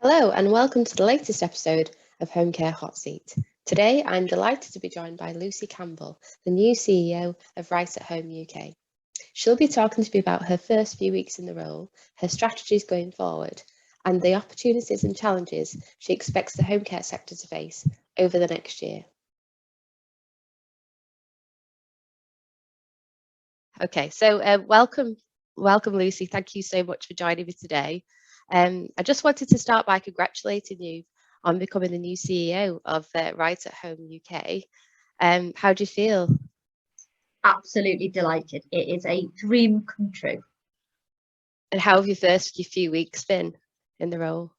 Hello and welcome to the latest episode of Home Care Hot Seat. Today I'm delighted to be joined by Lucy Campbell, the new CEO of Right at Home UK. She'll be talking to me about her first few weeks in the role, her strategies going forward, and the opportunities and challenges she expects the home care sector to face over the next year. Okay, so welcome Lucy. Thank you so much for joining me today. I just wanted to start by congratulating you on becoming the new CEO of Right at Home UK. How do you feel? Absolutely delighted. It is a dream come true. And how have your first few weeks been in the role?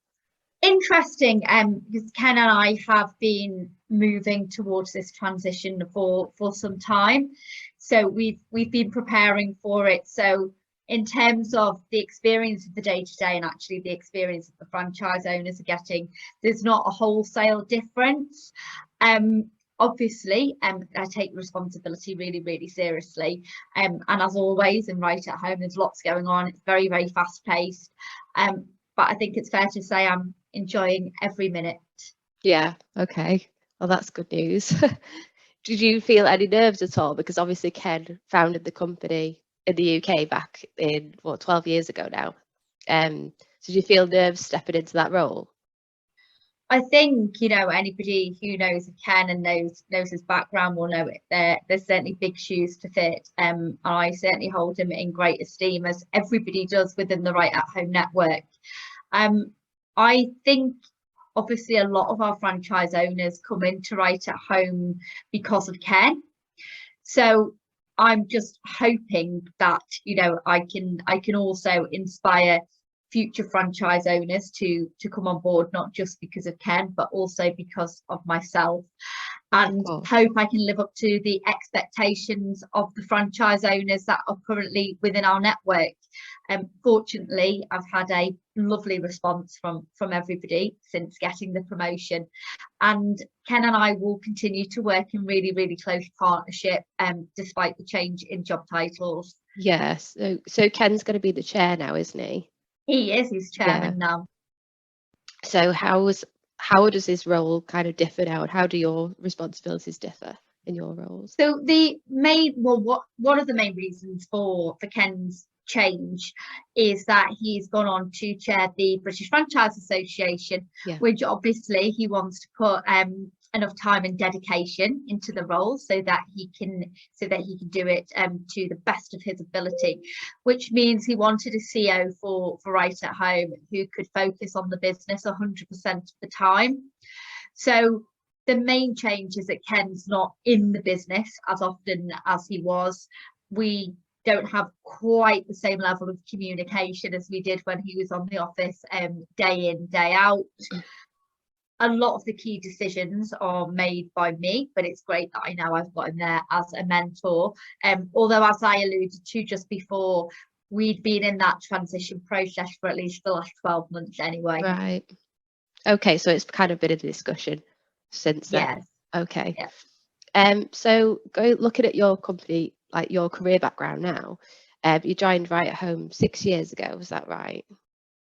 Interesting, because Ken and I have been moving towards this transition for some time. So we've been preparing for it. So in terms of the experience of the day-to-day and actually the experience that the franchise owners are getting, there's not a wholesale difference. Obviously, I take responsibility really seriously. And as always, in Right at Home, there's lots going on. It's very fast paced. But I think it's fair to say I'm enjoying every minute. Yeah, okay. Well, that's good news. Did you feel any nerves at all? Because obviously Ken founded the company in the UK back in, 12 years ago now. So did you feel nerves stepping into that role? I think, anybody who knows of Ken and knows his background will know it. There's certainly big shoes to fit. I certainly hold him in great esteem, as everybody does within the Right at Home network. I think obviously a lot of our franchise owners come into Right at Home because of Ken. So I'm just hoping that I can also inspire future franchise owners to come on board, not just because of Ken, but also because of myself, and hope I can live up to the expectations of the franchise owners that are currently within our network. Fortunately, I've had a lovely response from everybody since getting the promotion, and Ken and I will continue to work in really close partnership, despite the change in job titles. Yes. So Ken's going to be the chair now, isn't he? He is. He's chairman now. So how does his role kind of differ now, and how do your responsibilities differ in your roles? So one of the main reasons for Ken's change is that he's gone on to chair the British Franchise Association, which obviously he wants to put enough time and dedication into the role so that he can do it to the best of his ability, which means he wanted a CEO for Right at Home who could focus on the business 100% of the time. So the main change is that Ken's not in the business as often as he was. We don't have quite the same level of communication as we did when he was on the office, day in, day out. A lot of the key decisions are made by me, but it's great that I know I've got him there as a mentor. Although, as I alluded to just before, we'd been in that transition process for at least the last 12 months anyway. Right. Okay, so it's kind of been a discussion since then. Yes. Okay. Yeah. So looking at your company, like your career background now, you joined Right at Home 6 years ago, was that right?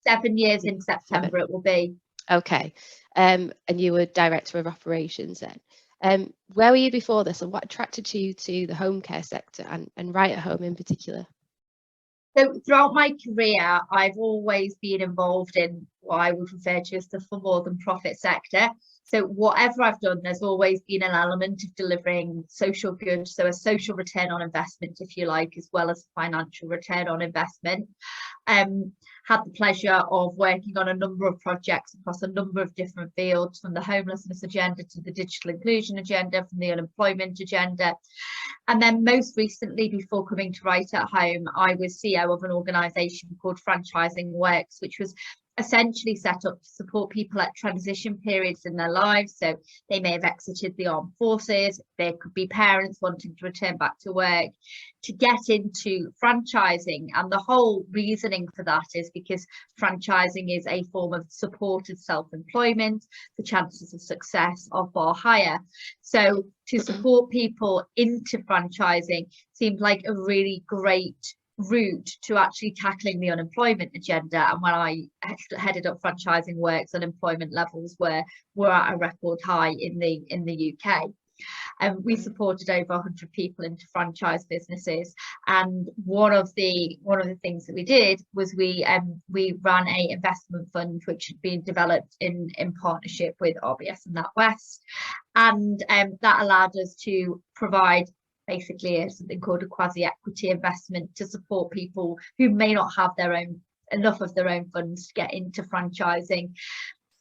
7 years in September it will be. Okay. And you were director of operations then. Where were you before this, and what attracted you to the home care sector and Right at Home in particular? So throughout my career, I've always been involved in what I would refer to as the for more than profit sector. So whatever I've done, there's always been an element of delivering social good, so a social return on investment, if you like, as well as financial return on investment. Had the pleasure of working on a number of projects across a number of different fields, from the homelessness agenda to the digital inclusion agenda, from the unemployment agenda. And then most recently, before coming to Right at Home, I was CEO of an organisation called Franchising Works, which was essentially set up to support people at transition periods in their lives. So they may have exited the armed forces, there could be parents wanting to return back to work, to get into franchising. And the whole reasoning for that is because franchising is a form of supported self-employment. The chances of success are far higher. So to support people into franchising seemed like a really great route to actually tackling the unemployment agenda. And when I headed up franchising works, unemployment levels were at a record high in the UK. And we supported over 100 people into franchise businesses. And one of the things that we did was we ran a investment fund which had been developed in partnership with RBS and NatWest, and that allowed us to provide basically something called a quasi-equity investment to support people who may not have enough of their own funds to get into franchising.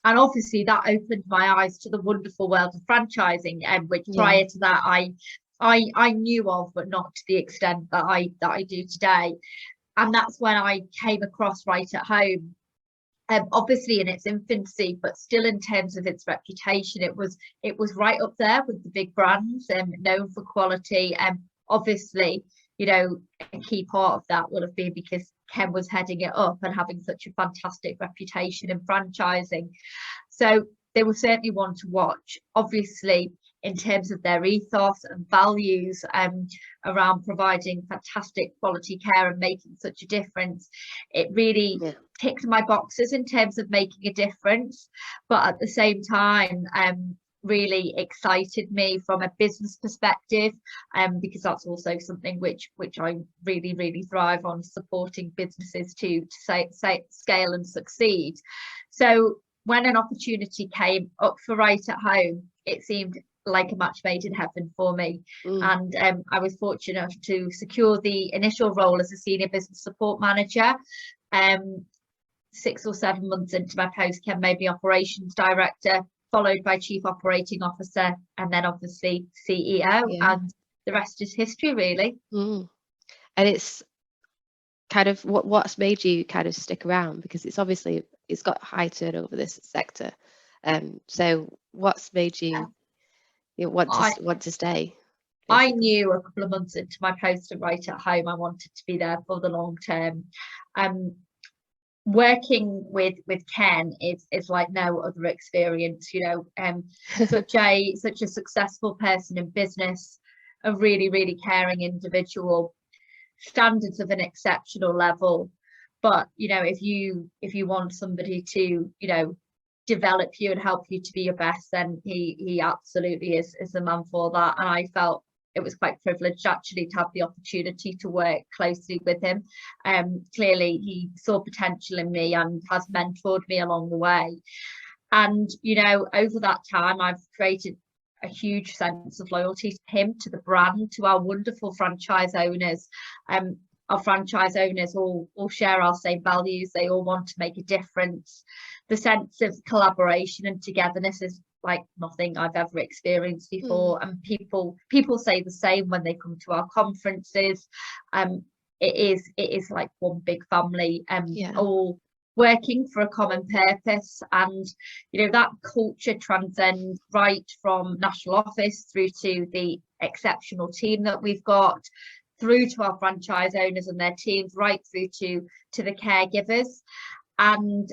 And obviously that opened my eyes to the wonderful world of franchising, which prior to that I knew of, but not to the extent that I do today. And that's when I came across Right at Home. Obviously in its infancy, but still in terms of its reputation, it was right up there with the big brands, known for quality. Obviously, you know, a key part of that would have been because Ken was heading it up and having such a fantastic reputation in franchising. So they were certainly one to watch. Obviously, in terms of their ethos and values around providing fantastic quality care and making such a difference, it really ticked my boxes in terms of making a difference, but at the same time really excited me from a business perspective, because that's also something which I really thrive on, supporting businesses to scale and succeed. So when an opportunity came up for Right at Home, it seemed like a match made in heaven for me. And I was fortunate enough to secure the initial role as a senior business support manager. 6 or 7 months into my post, Ken made me operations director, followed by chief operating officer, and then obviously CEO. And the rest is history, really. And it's kind of what's made you kind of stick around, because it's obviously it's got high turnover, this sector. So what's made you want to stay? Basically? I knew a couple of months into my post at Right at Home I wanted to be there for the long term. Working with Ken is like no other experience, you know. Such a successful person in business, a really caring individual, standards of an exceptional level. But you know, if you want somebody to, you know, develop you and help you to be your best, then he absolutely is the man for that. And I felt it was quite privileged actually to have the opportunity to work closely with him. Clearly he saw potential in me and has mentored me along the way. And you know, over that time I've created a huge sense of loyalty to him, to the brand, to our wonderful franchise owners. Our franchise owners all share our same values. They all want to make a difference. The sense of collaboration and togetherness is like nothing I've ever experienced before. And people say the same when they come to our conferences. It is like one big family, all working for a common purpose. And you know, that culture transcends right from national office through to the exceptional team that we've got, through to our franchise owners and their teams, right through to the caregivers. And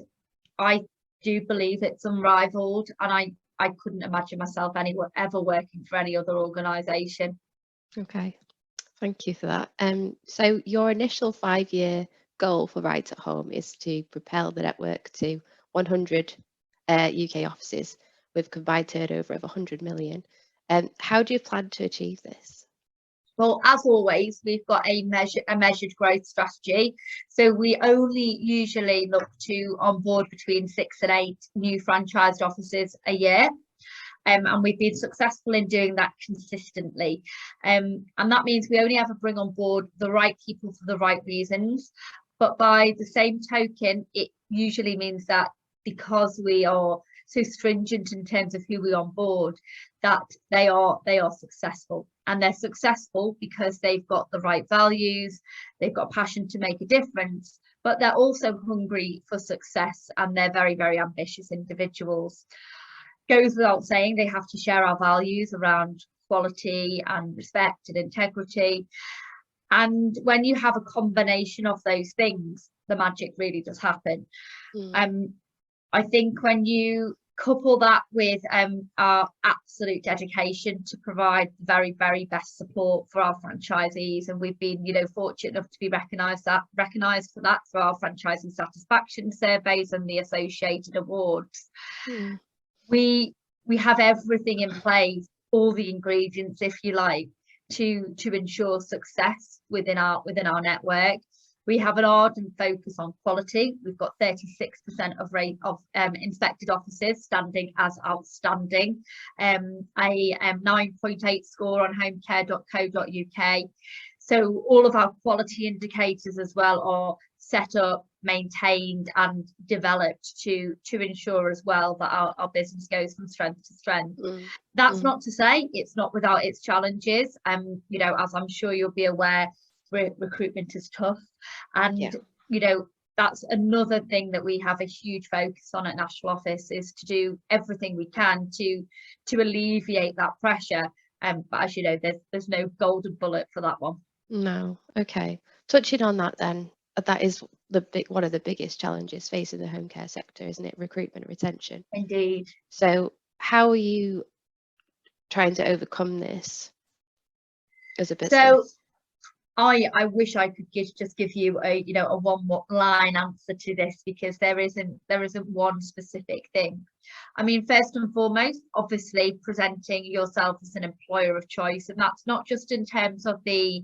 I do believe it's unrivaled, and I couldn't imagine myself ever working for any other organisation. Okay, thank you for that. So your initial 5-year goal for Right at Home is to propel the network to 100 UK offices with combined turnover of 100 million. How do you plan to achieve this? Well, as always, we've got a measured growth strategy. So we only usually look to onboard between 6 and 8 new franchised offices a year. And we've been successful in doing that consistently. And that means we only ever bring on board the right people for the right reasons. But by the same token, it usually means that because we are so stringent in terms of who we onboard, that they are successful. And they're successful because they've got the right values, they've got passion to make a difference, but they're also hungry for success, and they're very ambitious individuals. Goes without saying, they have to share our values around quality and respect and integrity. And when you have a combination of those things, the magic really does happen. I think when you Couple that with our absolute dedication to provide the very, very best support for our franchisees, and we've been, fortunate enough to be recognised for that through our franchisee satisfaction surveys and the associated awards. We have everything in place, all the ingredients, if you like, to ensure success within our network. We have an ardent focus on quality. We've got 36% of inspected offices standing as outstanding, a 9.8 score on homecare.co.uk. So all of our quality indicators as well are set up, maintained and developed to ensure as well that our business goes from strength to strength. That's not to say it's not without its challenges. As I'm sure you'll be aware, recruitment is tough, and that's another thing that we have a huge focus on at National Office, is to do everything we can to alleviate that pressure. But as you know, there's no golden bullet for that one. No. Okay, touching on that then, that is one of the biggest challenges facing the home care sector, isn't it? Recruitment, retention. Indeed. So how are you trying to overcome this as a business? So I wish I could just give you a one line answer to this, because there isn't one specific thing. I mean, first and foremost, obviously presenting yourself as an employer of choice, and that's not just in terms of the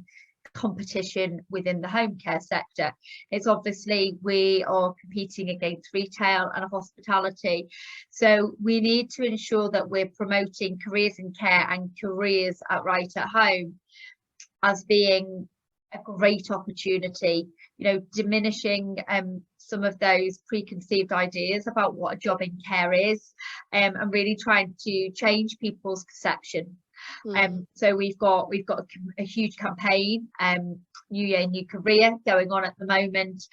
competition within the home care sector. It's obviously we are competing against retail and hospitality, so we need to ensure that we're promoting careers in care and careers right at home as being a great opportunity, diminishing some of those preconceived ideas about what a job in care is, and really trying to change people's perception. So we've got a huge campaign, New Year, New Career, going on at the moment,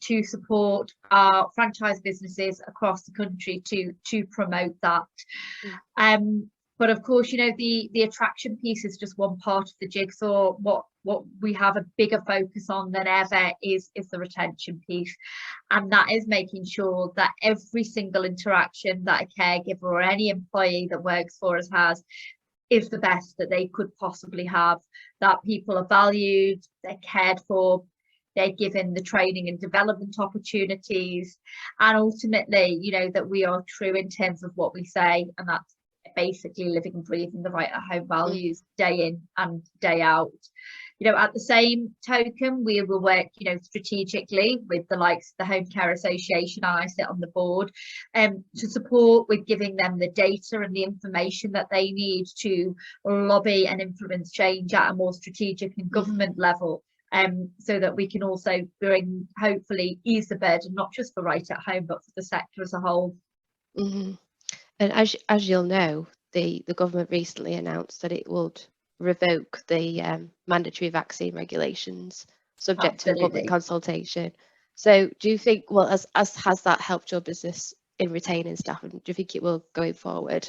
to support our franchise businesses across the country to promote that. But of course, the attraction piece is just one part of the jigsaw. What we have a bigger focus on than ever is the retention piece, and that is making sure that every single interaction that a caregiver or any employee that works for us has is the best that they could possibly have, that people are valued, they're cared for, they're given the training and development opportunities, and ultimately, that we are true in terms of what we say, and that's basically living and breathing the right at home values day in and day out. At the same token, we will work strategically with the likes of the Home Care Association. I sit on the board to support with giving them the data and the information that they need to lobby and influence change at a more strategic and government level, so that we can also hopefully ease the burden, not just for right at home but for the sector as a whole. And as you'll know, the government recently announced that it would revoke the mandatory vaccine regulations subject to a public consultation. So do you think, has that helped your business in retaining staff, and do you think it will going forward?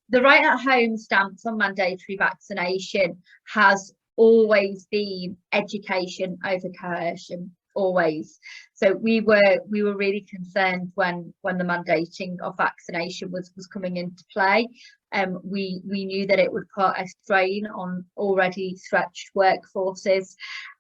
The right at home stance on mandatory vaccination has always been education over coercion, always. So we were really concerned when the mandating of vaccination was coming into play. We knew that it would put a strain on already stretched workforces,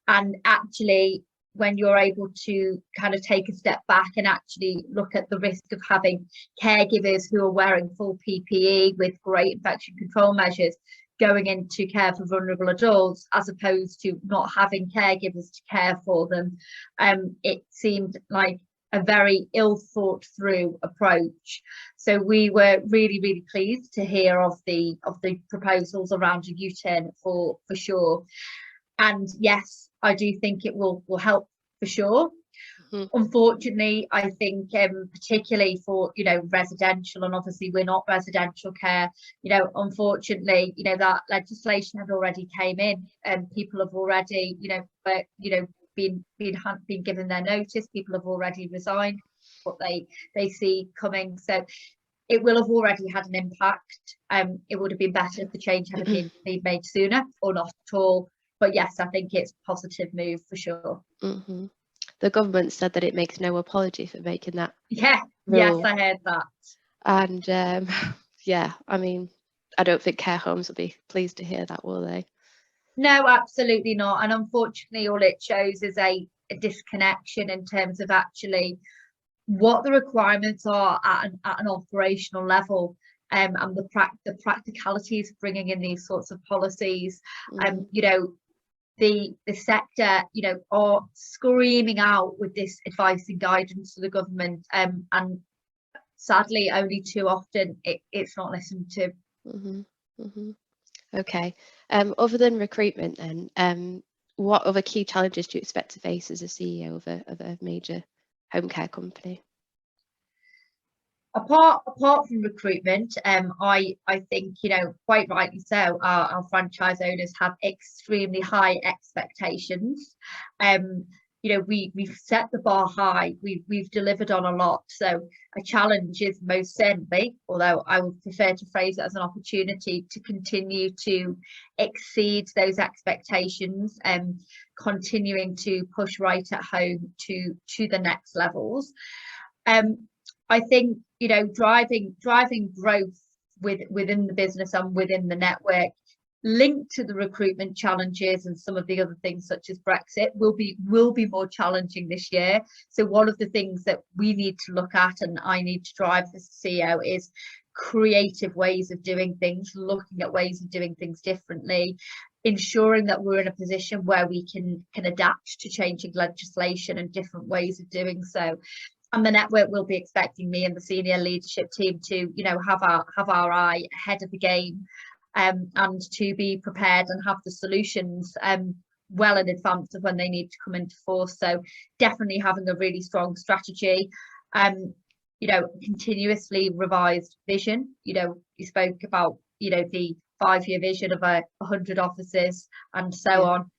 and actually when you're able to kind of take a step back and actually look at the risk of having caregivers who are wearing full PPE with great infection control measures going into care for vulnerable adults, as opposed to not having caregivers to care for them, it seemed like a very ill thought through approach. So we were really, really pleased to hear of the proposals around a U-turn for sure. And yes, I do think it will help for sure. Unfortunately, I think particularly for residential, and obviously we're not residential care, unfortunately, that legislation had already came in, and people have already been given their notice. People have already resigned what they see coming, so it will have already had an impact. It would have been better if the change had been made sooner, or not at all. But yes, I think it's a positive move for sure. the government said that it makes no apology for making that Yeah, yes, rule. I heard that. And yeah, I mean, I don't think care homes will be pleased to hear that, will they? No, absolutely not. And unfortunately, all it shows is a disconnection in terms of actually what the requirements are at an operational level, and the practicalities of bringing in these sorts of policies. You know, the sector, you know, are screaming out with this advice and guidance to the government, and sadly, only too often it's not listened to. Okay. Other than recruitment, then, what other key challenges do you expect to face as a CEO of a major home care company? Apart from recruitment, I think, you know, quite rightly so, our franchise owners have extremely high expectations. You know, we've set the bar high. We've delivered on a lot. So a challenge is most certainly, although I would prefer to phrase it as an opportunity, to continue to exceed those expectations and continuing to push right at home to the next levels. I think, you know, driving growth within the business and within the network, linked to the recruitment challenges and some of the other things such as Brexit, will be more challenging this year. So one of the things that we need to look at, and I need to drive as CEO, is creative ways of doing things, looking at ways of doing things differently, ensuring that we're in a position where we can adapt to changing legislation and different ways of doing so. And the network will be expecting me and the senior leadership team to, you know, have our eye ahead of the game, and to be prepared and have the solutions well in advance of when they need to come into force. So definitely having a really strong strategy, you know, continuously revised vision. You know, you spoke about, you know, the 5-year vision of 100 offices and so on.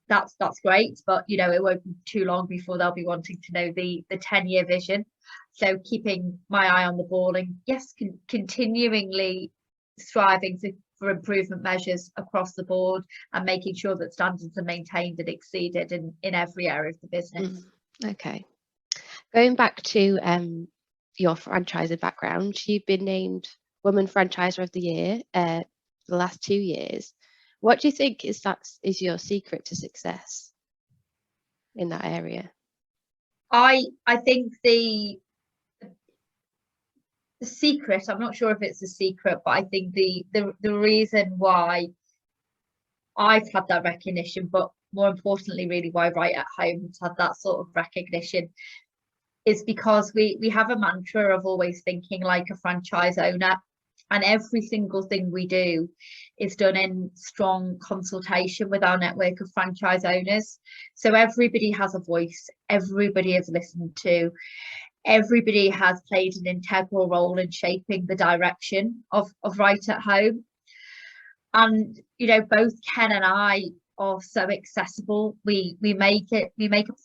That's great, but you know, it won't be too long before they'll be wanting to know the 10-year vision. So keeping my eye on the ball, and yes, continually striving for improvement measures across the board, and making sure that standards are maintained and exceeded in every area of the business. Okay. Going back to your franchising background, you've been named Woman Franchiser of the Year the last 2 years. What do you think is your secret to success in that area? I think the secret, I'm not sure if it's a secret, but I think the reason why I've had that recognition, but more importantly, really why Right at Home has had that sort of recognition, is because we have a mantra of always thinking like a franchise owner. And every single thing we do is done in strong consultation with our network of franchise owners. So everybody has a voice, everybody is listened to, everybody has played an integral role in shaping the direction of Right at Home. And, you know, both Ken and I are so accessible. We make a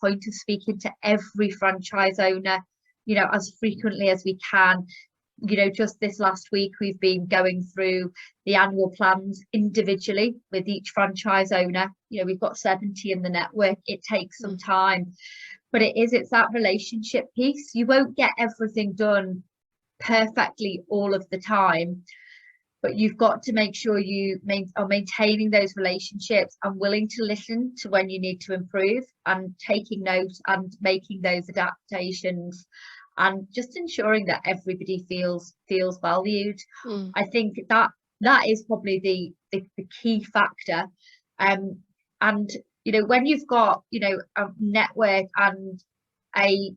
point of speaking to every franchise owner, you know, as frequently as we can. You know, just this last week, we've been going through the annual plans individually with each franchise owner. You know, we've got 70 in the network. It takes some time, but it's that relationship piece. You won't get everything done perfectly all of the time, but you've got to make sure you are maintaining those relationships and willing to listen to when you need to improve, and taking notes and making those adaptations, and just ensuring that everybody feels valued. I think that is probably the key factor. And you know, when you've got, you know, a network and a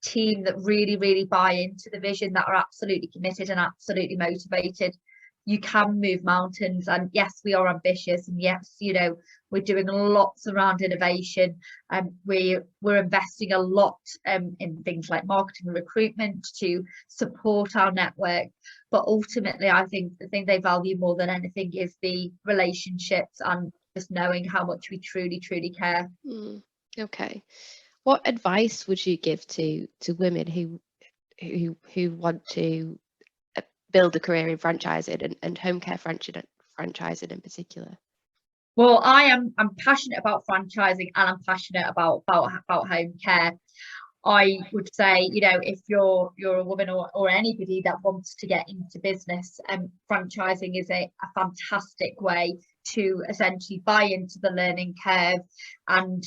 team that really buy into the vision, that are absolutely committed and absolutely motivated, you can move mountains. And yes, we are ambitious, and yes, you know, we're doing lots around innovation, and we're investing a lot in things like marketing and recruitment to support our network. But ultimately, I think the thing they value more than anything is the relationships and just knowing how much we truly care. Okay. What advice would you give to women who want to build a career in franchising and home care franchising in particular? Well, I'm passionate about franchising, and I'm passionate about home care. I would say, if you're a woman or anybody that wants to get into business, franchising is a fantastic way to essentially buy into the learning curve, and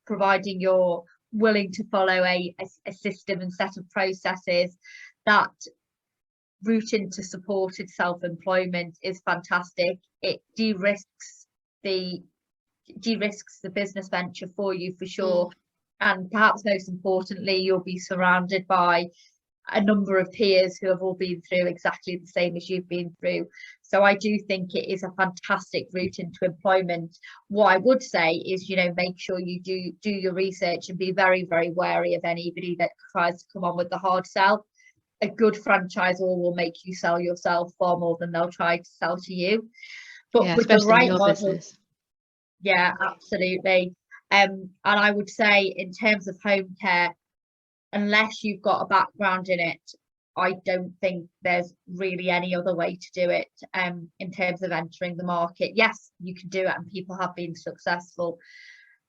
providing you're willing to follow a system and set of processes, that route into supported self-employment is fantastic. It de-risks the business venture for you, for sure. And perhaps most importantly, you'll be surrounded by a number of peers who have all been through exactly the same as you've been through. So I do think it is a fantastic route into employment. What I would say is, make sure you do your research and be very, very wary of anybody that tries to come on with the hard sell. A good franchisor will make you sell yourself far more than they'll try to sell to you. But with the right model, business. Yeah, absolutely. And I would say, in terms of home care, unless you've got a background in it, I don't think there's really any other way to do it. In terms of entering the market, yes, you can do it, and people have been successful,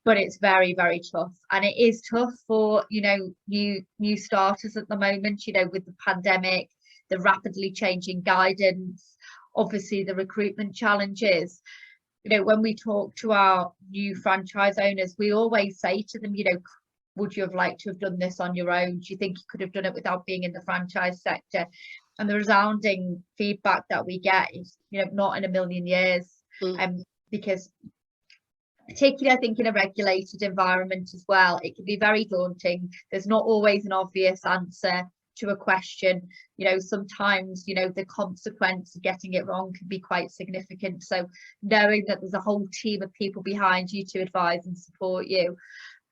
but it's very, very tough. And it is tough for new starters at the moment, with the pandemic, the rapidly changing guidance, obviously the recruitment challenges. When we talk to our new franchise owners, we always say to them, would you have liked to have done this on your own? Do you think you could have done it without being in the franchise sector? And the resounding feedback that we get is, not in a million years. Because particularly, I think, in a regulated environment as well, it can be very daunting. There's not always an obvious answer to a question. Sometimes the consequence of getting it wrong can be quite significant. So knowing that there's a whole team of people behind you to advise and support you.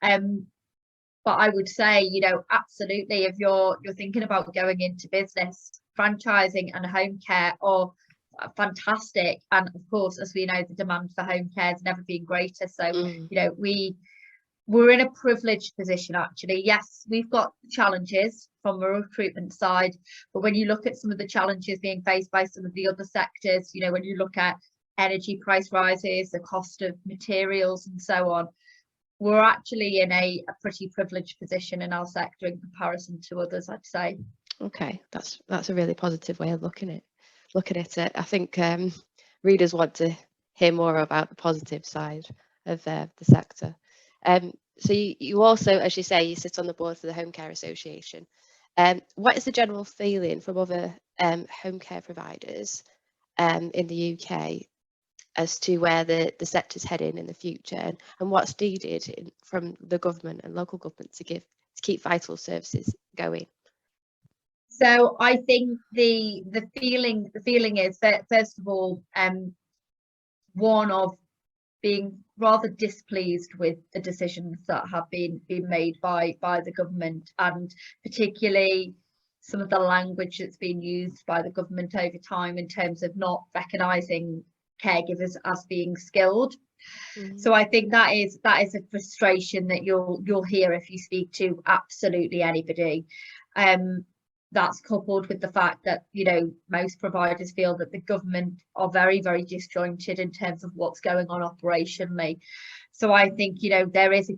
But I would say, absolutely, if you're thinking about going into business, franchising and home care are fantastic. And of course, as we know, the demand for home care has never been greater. So we're in a privileged position, actually. Yes, we've got challenges from a recruitment side, but when you look at some of the challenges being faced by some of the other sectors, when you look at energy price rises, the cost of materials and so on, we're actually in a pretty privileged position in our sector in comparison to others, I'd say. Okay, that's a really positive way of looking at it. I think readers want to hear more about the positive side of the sector. So you also, as you say, you sit on the board for the Home Care Association. What is the general feeling from other home care providers in the UK as to where the sector's heading in the future, and what's needed from the government and local government to keep vital services going? So I think the feeling is that, first of all, one of being rather displeased with the decisions that have been made by the government, and particularly some of the language that's been used by the government over time in terms of not recognising caregivers as being skilled. So I think that is a frustration that you'll hear if you speak to absolutely anybody. That's coupled with the fact that most providers feel that the government are very, very disjointed in terms of what's going on operationally. So I think there is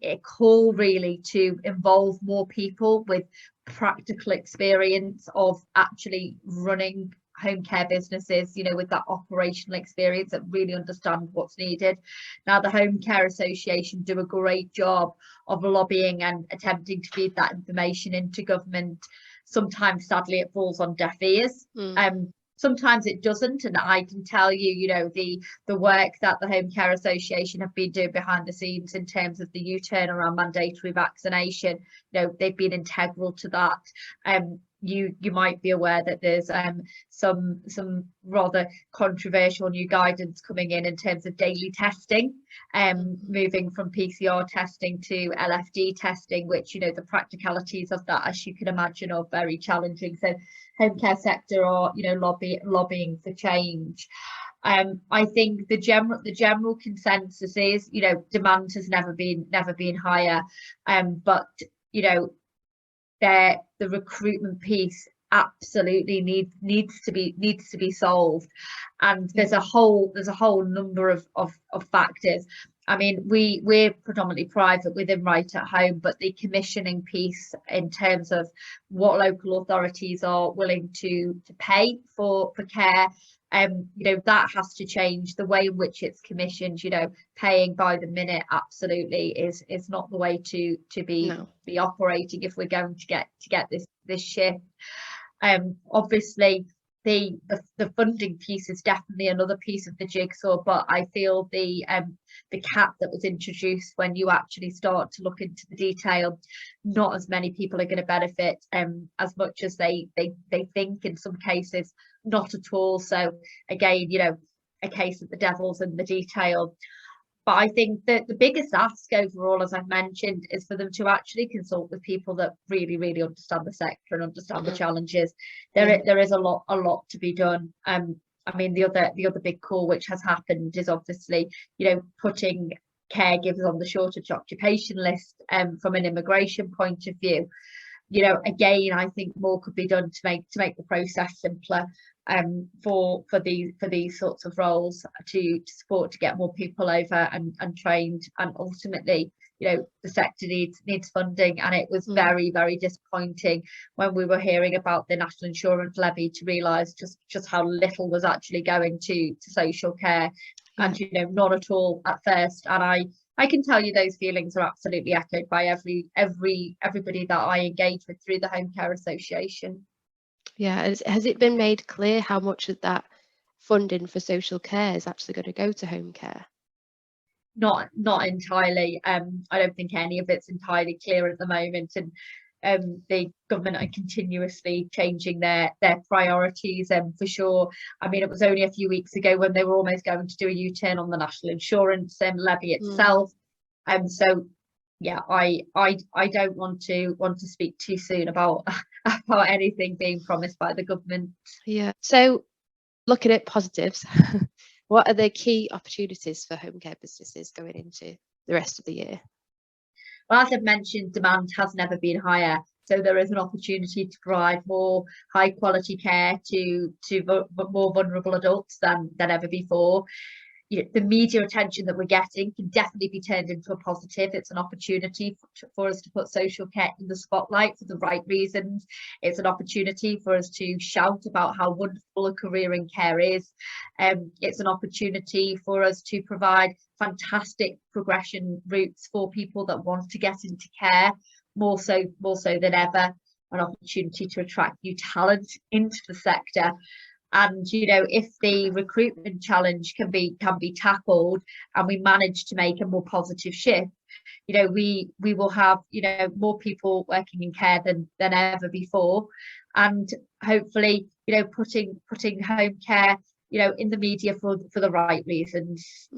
a call really to involve more people with practical experience of actually running home care businesses, with that operational experience, that really understand what's needed. Now, the Home Care Association do a great job of lobbying and attempting to feed that information into government. Sometimes, sadly, it falls on deaf ears. Sometimes it doesn't, and I can tell you, the work that the Home Care Association have been doing behind the scenes in terms of the U-turn around mandatory vaccination, they've been integral to that. You might be aware that there's some rather controversial new guidance coming in terms of daily testing, moving from PCR testing to LFD testing, which the practicalities of that, as you can imagine, are very challenging. So home care sector are lobbying for change. I think the general consensus is demand has never been higher, but the recruitment piece absolutely needs to be solved. And there's a whole number of factors. I mean, we're predominantly private within Right at Home, but the commissioning piece in terms of what local authorities are willing to pay for care, that has to change. The way in which it's commissioned, paying by the minute, absolutely is not the way to be operating if we're going to get this shift. Obviously the funding piece is definitely another piece of the jigsaw, but I feel the cap that was introduced, when you actually start to look into the detail, not as many people are going to benefit as much as they think in some cases, not at all. So again, a case of the devil's in the detail. But I think that the biggest ask overall, as I've mentioned, is for them to actually consult with people that really, really understand the sector and understand the challenges. There is a lot to be done. I mean, the other big call which has happened is obviously, putting caregivers on the shortage occupation list from an immigration point of view. Again, I think more could be done to make the process simpler for these sorts of roles, to support, to get more people over and trained. And ultimately, the sector needs funding. And it was very, very disappointing when we were hearing about the national insurance levy to realise just how little was actually going to social care, and not at all at first. And I can tell you those feelings are absolutely echoed by everybody that I engage with through the Home Care Association. Yeah, has it been made clear how much of that funding for social care is actually going to go to home care? Not entirely. I don't think any of it's entirely clear at the moment, and the government are continuously changing their priorities, for sure. I mean, it was only a few weeks ago when they were almost going to do a U-turn on the national insurance levy itself. So yeah, I don't want to speak too soon about anything being promised by the government. Yeah. So looking at positives, what are the key opportunities for home care businesses going into the rest of the year? Well, as I've mentioned, demand has never been higher. So there is an opportunity to provide more high quality care to more vulnerable adults than ever before. The media attention that we're getting can definitely be turned into a positive. It's an opportunity for us to put social care in the spotlight for the right reasons. It's an opportunity for us to shout about how wonderful a career in care is. It's an opportunity for us to provide fantastic progression routes for people that want to get into care, more so than ever. An opportunity to attract new talent into the sector. And if the recruitment challenge can be tackled, and we manage to make a more positive shift, we will have more people working in care than ever before. And hopefully putting home care in the media for the right reasons.